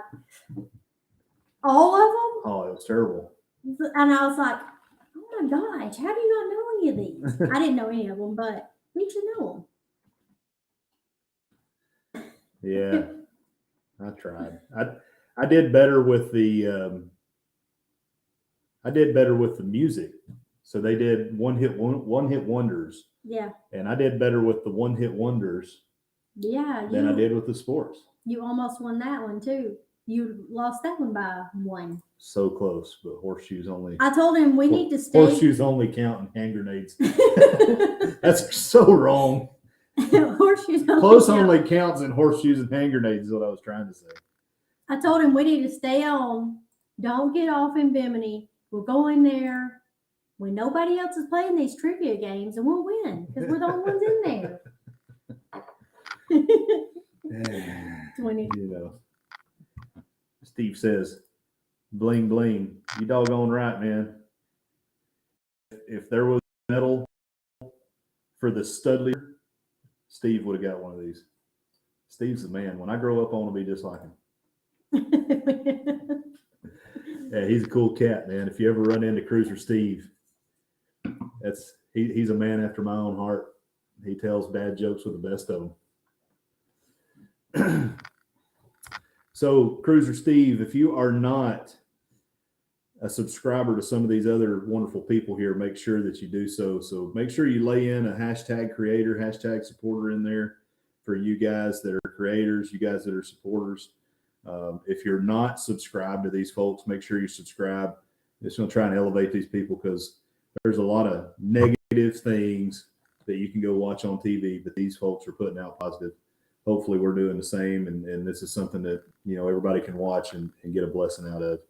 all of them. Oh, it was terrible. And I was like, oh my gosh, how do you not know any of these? I didn't know any of them, but we should know them. Yeah, I tried. I did better with the music. So they did one hit wonders. Yeah. And I did better with the one hit wonders. Yeah. Than I did with the sports. You almost won that one too. You lost that one by 1. So close, but horseshoes only. I told him we need to stay. Horseshoes only count in hand grenades. That's so wrong. Horseshoes only Close count. only counts in horseshoes and hand grenades is what I was trying to say. I told him we need to stay on. Don't get off in Bimini. We'll go in there when nobody else is playing these trivia games, and we'll win because we're the only ones in there. 20. You know, Steve says, "Bling bling." You doggone right, man. If there was a medal for the stud leader, Steve would have got one of these. Steve's the man. When I grow up, I want to be just like him. Yeah, he's a cool cat, man. If you ever run into Cruiser Steve, he's a man after my own heart. He tells bad jokes with the best of them. So, Cruiser Steve, if you are not a subscriber to some of these other wonderful people here, make sure that you do so. So make sure you lay in a hashtag creator, hashtag supporter in there for you guys that are creators, you guys that are supporters. If you're not subscribed to these folks, make sure you subscribe. Just going to try and elevate these people because there's a lot of negative things that you can go watch on TV, but these folks are putting out positive. Hopefully we're doing the same. And this is something that, you know, everybody can watch and get a blessing out of.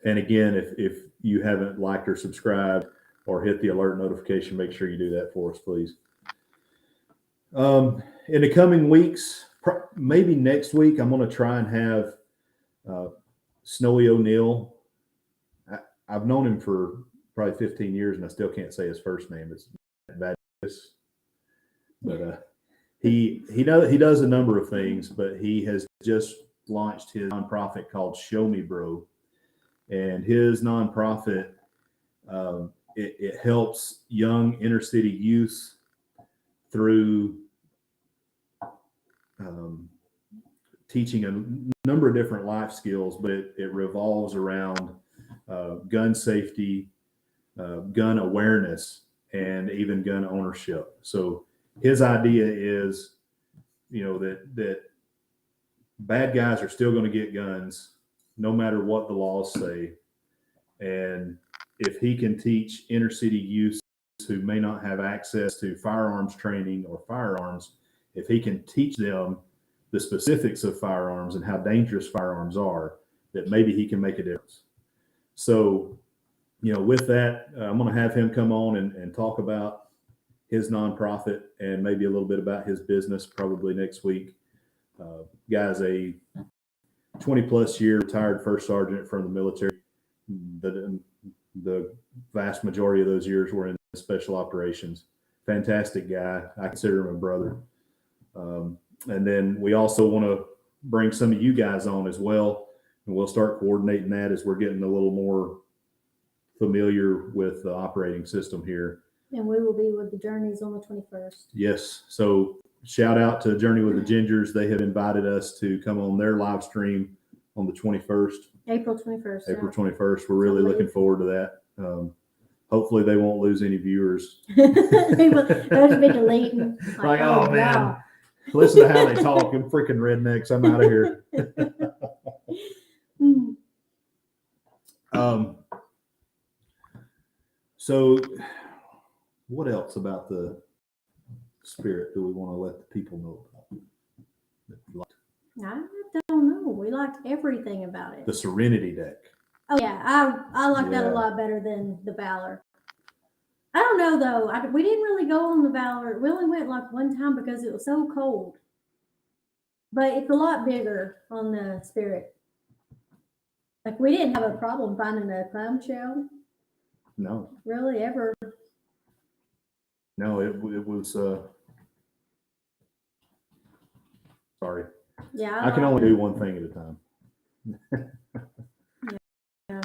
And again, if you haven't liked or subscribed or hit the alert notification, make sure you do that for us, please. In the coming weeks, maybe next week, I'm going to try and have Snowy O'Neill. I've known him for probably 15 years, and I still can't say his first name. It's bad. But he does a number of things, but he has just launched his nonprofit called Show Me Bro. And his nonprofit, it helps young inner city youth through teaching a number of different life skills, but it revolves around gun safety, gun awareness, and even gun ownership. So his idea is, you know, that bad guys are still going to get guns no matter what the laws say. And if he can teach inner city youth who may not have access to firearms training or firearms, if he can teach them the specifics of firearms and how dangerous firearms are, that maybe he can make a difference. So, you know, with that, I'm going to have him come on and talk about his nonprofit and maybe a little bit about his business probably next week. Guy's a 20-plus year retired first sergeant from the military. The vast majority of those years were in special operations. Fantastic guy. I consider him a brother. And then we also want to bring some of you guys on as well, and we'll start coordinating that as we're getting a little more familiar with the operating system here. And we will be with the Journeys on the 21st. Yes. So shout out to Journey with the Gingers. They have invited us to come on their live stream on the 21st. April 21st. April 21st. We're really looking forward to that. Hopefully they won't lose any viewers. They'll just be deleting. Like, oh man, wow. Listen to how they talk. Them freaking rednecks. I'm out of here. So what else about the spirit do we want to let the people know about? I don't know. We liked everything about it. The Serenity Deck. Oh yeah, I like that a lot better than the Valor. I don't know though. We didn't really go on the Valor. We only went like one time because it was so cold. But it's a lot bigger on the Spirit. Like we didn't have a problem finding a clam shell. No, Really, ever. no, it was. Sorry, Yeah. I can only do one thing at a time. Yeah.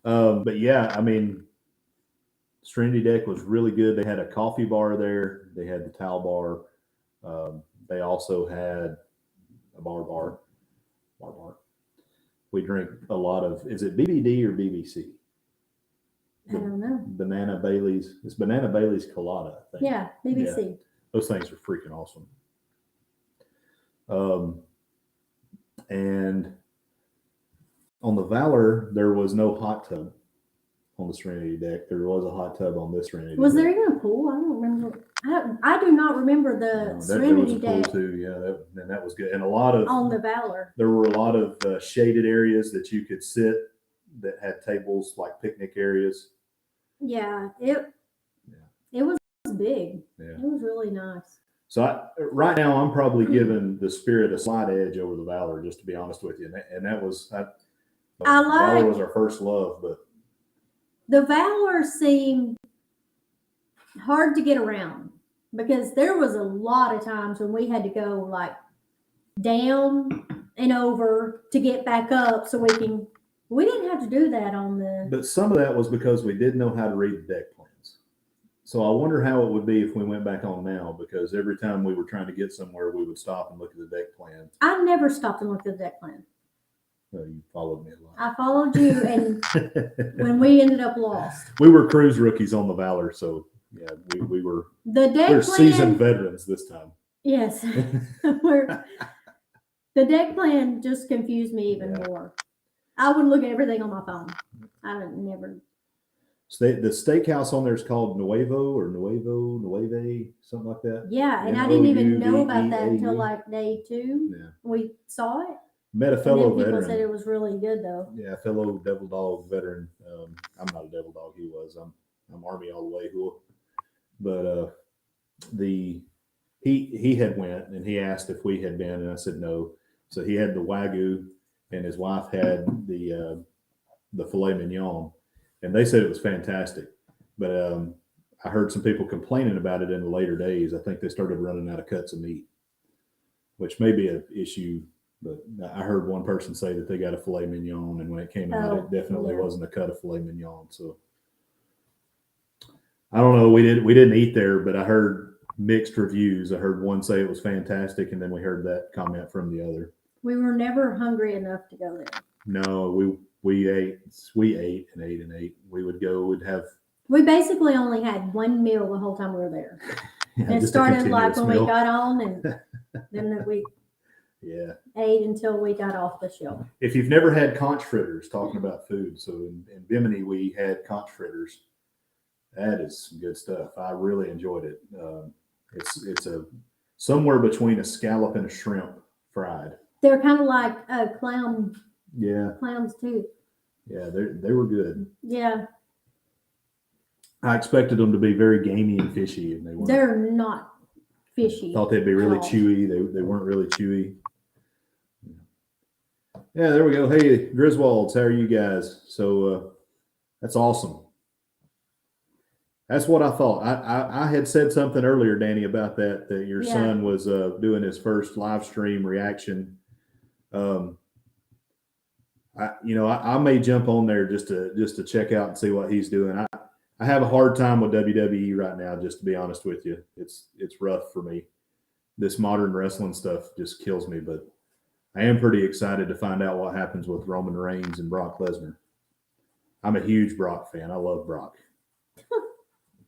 But yeah, I mean, Serenity Deck was really good. They had a coffee bar there. They had the towel bar. They also had a bar. We drink a lot of. Is it BBD or BBC? I don't know. Banana Bailey's. It's Banana Bailey's Colada, I think. Yeah, BBC. Yeah. Those things are freaking awesome. And on the Valor, there was no hot tub on the Serenity Deck. There was a hot tub on this Serenity Was Deck. there even a pool? I don't remember. I do not remember the Serenity there was a Deck pool too. Yeah, and that was good. And a lot of on the Valor. There were a lot of shaded areas that you could sit that had tables like picnic areas. Yeah, it was big. Yeah. It was really nice. So right now I'm probably giving the Spirit a slight edge over the Valor, just to be honest with you. And that was Valor was our first love, but the Valor seemed hard to get around because there was a lot of times when we had to go like down and over to get back up so we didn't have to do that on the. But some of that was because we didn't know how to read the deck plans. So I wonder how it would be if we went back on now, because every time we were trying to get somewhere, we would stop and look at the deck plan. I never stopped and looked at the deck plan. You followed me a lot. I followed you, and when we ended up lost. We were cruise rookies on the Valor, so yeah, we were. The deck We're plan, seasoned veterans this time. Yes. The deck plan just confused me even more. I would look at everything on my phone. I would never. The steakhouse on there is called Nueve, something like that. Yeah, and I didn't even know about that N-O-U-V-E-A-U. until like day 2. Yeah. We saw it. Met a fellow and then people veteran. said it was really good though. Yeah, fellow Devil Dog veteran. I'm not a Devil Dog. He was. I'm Army all the way. But he had went and he asked if we had been, and I said no. So he had the Wagyu, and his wife had the filet mignon, and they said it was fantastic. But I heard some people complaining about it in the later days. I think they started running out of cuts of meat, which may be an issue. But I heard one person say that they got a filet mignon, and when it came out, it definitely wasn't a cut of filet mignon. So I don't know. We didn't eat there, but I heard mixed reviews. I heard one say it was fantastic, and then we heard that comment from the other. We were never hungry enough to go there. No, we ate. We would go. We'd have. We basically only had one meal the whole time we were there. Yeah, it started like when we got on, and then we ate until we got off the ship. If you've never had conch fritters, talking about food, so in Bimini we had conch fritters. That is some good stuff. I really enjoyed it. It's a somewhere between a scallop and a shrimp fried. They're kind of like a clown. Yeah. Clown's tooth. Yeah, they were good. Yeah. I expected them to be very gamey and fishy, and they weren't. They're not fishy. Thought they'd be really chewy. They weren't really chewy. Yeah, there we go. Hey, Griswolds, how are you guys? So that's awesome. That's what I thought. I had said something earlier, Danny, about that your son was doing his first live stream reaction. I may jump on there just to check out and see what he's doing. I have a hard time with WWE right now, just to be honest with you. It's rough for me. This modern wrestling stuff just kills me, but I am pretty excited to find out what happens with Roman Reigns and Brock Lesnar. I'm a huge Brock fan. I love Brock.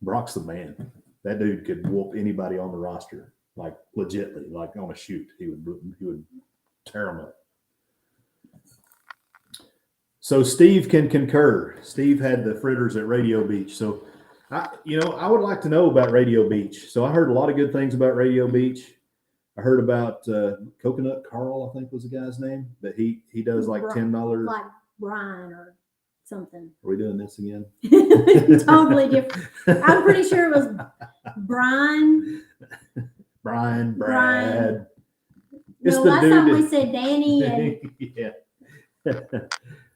Brock's the man. That dude could whoop anybody on the roster, like legitly, like on a shoot. He would tear them up. So Steve can concur. Steve had the fritters at Radio Beach. So I would like to know about Radio Beach. So I heard a lot of good things about Radio Beach. I heard about Coconut Carl, I think was the guy's name, that he does like $10. Like Brian or something. Are we doing this again? Totally different. I'm pretty sure it was Brian. Brad. It's No, the last dude time that- we said Danny and yeah.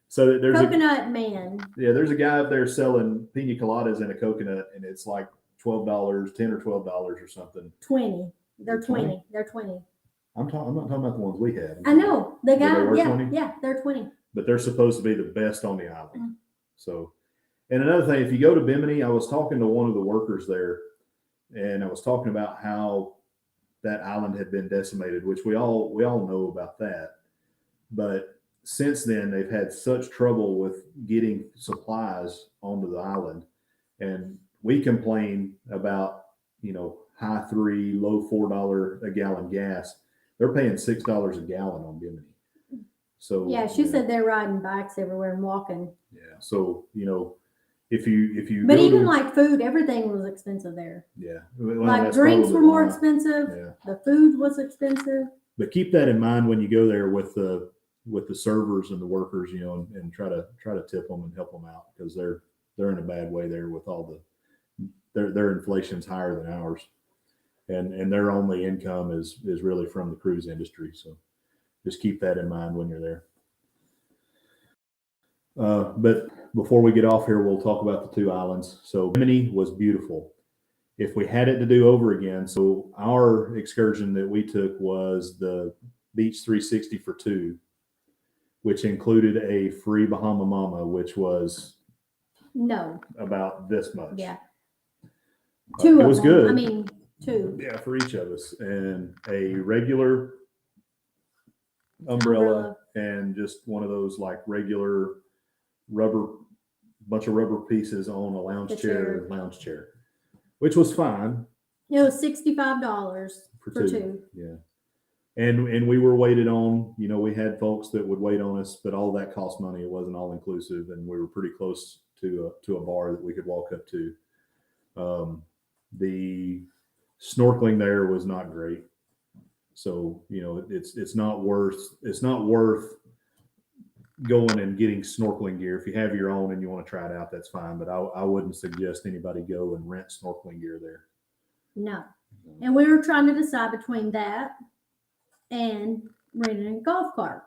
So there's Coconut Man. there's a guy up there selling pina coladas in a coconut, and it's like $12, $10 or $12 or something. 20. They're 20? 20. They're 20. I'm not talking about the ones we had. I know. The Were guy, they worth yeah, 20? yeah, they're 20. But they're supposed to be the best on the island. Mm. So, and another thing, if you go to Bimini, I was talking to one of the workers there, and I was talking about how that island had been decimated, which we all know about that. But since then, they've had such trouble with getting supplies onto the island, and we complain about high $3, low $4 a gallon gas. They're paying $6 a gallon on Bimini. So Yeah, she said they're riding bikes everywhere and walking. yeah. So if you But go even to, like food, everything was expensive there. yeah, well, Like that's drinks probably were more why. expensive. Yeah. The food was expensive. But keep that in mind when you go there with the servers and the workers, and try to tip them and help them out, because they're in a bad way there with all their inflation's higher than ours, and their only income is really from the cruise industry. So just keep that in mind when you're there. But before we get off here, we'll talk about the two islands. So Bimini was beautiful. If we had it to do over again, so our excursion that we took was the Beach 360 for two, which included a free Bahama Mama, which was about this much. Yeah. It was of them. good. I mean, 2. Yeah, for each of us, and a regular umbrella and just one of those like regular bunch of rubber pieces on a lounge chair, which was fine. It was $65 for two. Yeah. And we were waited on, we had folks that would wait on us, but all that cost money. It wasn't all inclusive, and we were pretty close to a bar that we could walk up to. The snorkeling there was not great. So, it's not worth going and getting snorkeling gear. If you have your own and you want to try it out, that's fine. But I wouldn't suggest anybody go and rent snorkeling gear there. No. And we were trying to decide between that and renting a golf cart.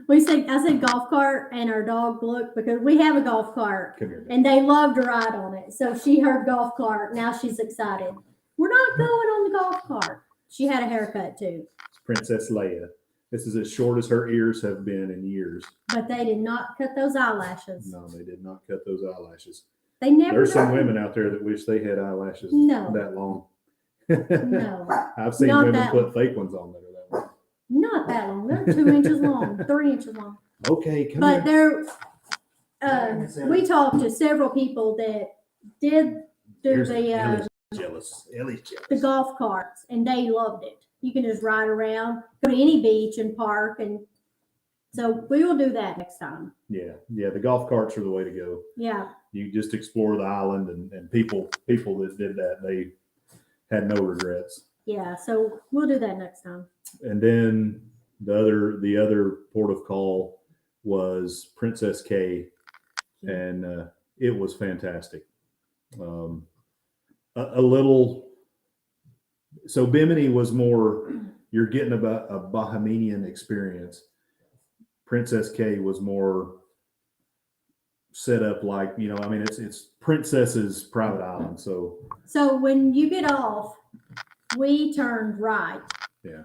I said golf cart, and our dog looked, because we have a golf cart. Come here. And they love to ride on it. So she heard golf cart. Now she's excited. We're not going on the golf cart. She had a haircut too. Princess Leia. This is as short as her ears have been in years. But they did not cut those eyelashes. No, they did not cut those eyelashes. They never. There's some women out there that wish they had eyelashes that long. No. I've seen Not women that put fake ones on that are that long. Not that long. They're 2 inches long, 3 inches long. Okay, come But here. they're. We talked to several people that did do Ellie's jealous. Ellie's jealous. the golf carts, and they loved it. You can just ride around, go to any beach and park, and so we will do that next time. Yeah, the golf carts are the way to go. Yeah. You just explore the island, and people that did that, they had no regrets. Yeah, so we'll do that next time. And then the other port of call was Princess K, and it was fantastic. So Bimini was more, you're getting about a Bahamian experience. Princess K was more set up like, it's Princess's private island. So when you get off, we turned right. Yeah.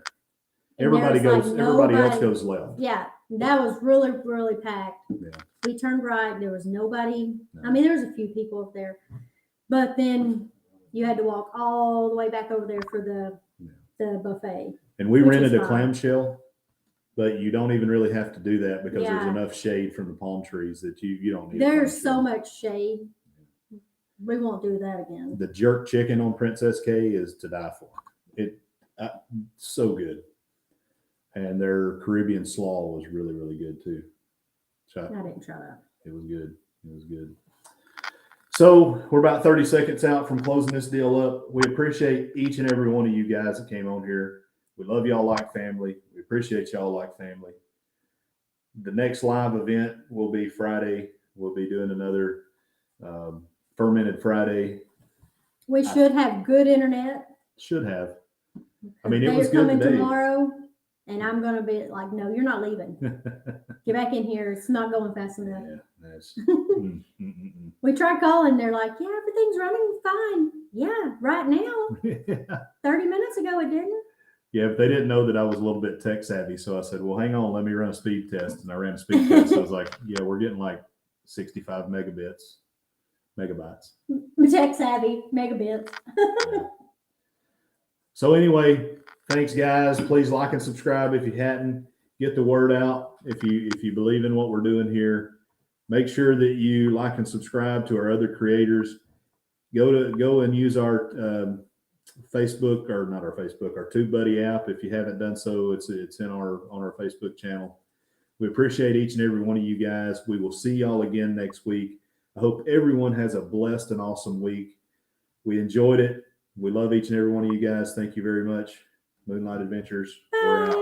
And Everybody else nobody. goes left. Yeah, that was really, really packed. Yeah. We turned right. There was nobody. No. I mean, there was a few people up there, but then you had to walk all the way back over there for the buffet. And we Which rented was a fine. clamshell, but you don't even really have to do that because there's Yeah. enough shade from the palm trees that you don't need. There's so much shade. We won't do that again. The jerk chicken on Princess K is to die for. So good. And their Caribbean slaw was really, really good too. So I didn't try that. it was good. It was good. So we're about 30 seconds out from closing this deal up. We appreciate each and every one of you guys that came on here. We love y'all like family. We appreciate y'all like family. the next live event will be Friday. We'll be doing another Fermented Friday. We should have good internet. Should have. I mean, it They're was good coming today. tomorrow, and I'm gonna be like, no, you're not leaving. Get back in here. It's not going fast enough. Yeah, that's. We tried calling. They're like, yeah, everything's running fine. Yeah, right now. 30 minutes ago, it didn't. Yeah, but they didn't know that I was a little bit tech savvy. So I said, well, hang on, let me run a speed test. And I ran a speed test. I was like, yeah, we're getting like 65 megabytes. Tech savvy, megabits. Yeah. So anyway, thanks guys. Please like and subscribe if you hadn't. Get the word out. If you believe in what we're doing here, make sure that you like and subscribe to our other creators. Go and use our Facebook, or not our Facebook, our TubeBuddy app. If you haven't done so, it's in on our Facebook channel. We appreciate each and every one of you guys. We will see y'all again next week. I hope everyone has a blessed and awesome week. We enjoyed it. We love each and every one of you guys. Thank you very much. Moonlight Adventures. We're out.